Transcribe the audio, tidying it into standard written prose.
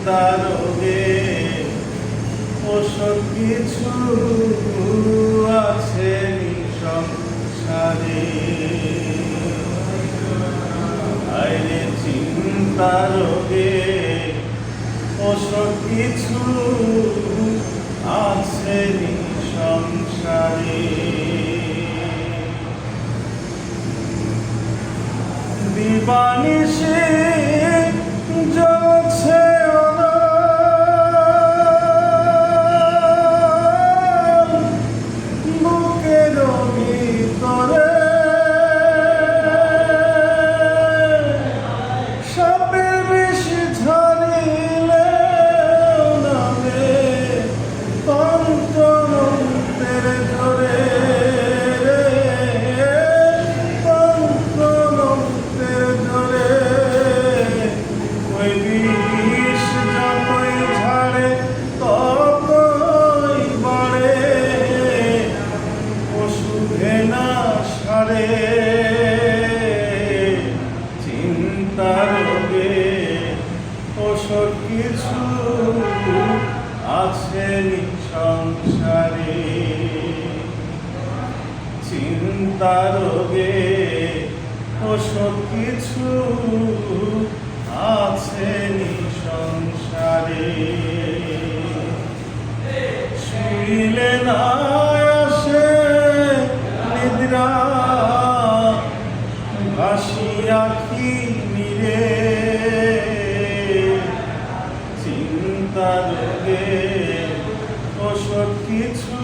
চিন্তা রোগে ওষুধ কিছু আছে সংসারে। আরে চিন্তা রোগে ওষুধ কিছু আছে সংসারে। দিবানিশি জ্বলছে বুকের ভিতরে, সাপের বিষ ঝরিলে নামে তন্ত্রের জোরে, চিন্তা রোগে ওষুধ কিছু আছে সংসারে। চিন্তা রোগে ওষুধ কিছু আছে সংসারে। শুইলে না আসে নিদ্রা, ভাসি আখি নিরে, চিন্তা রোগে ওষুধ কিছু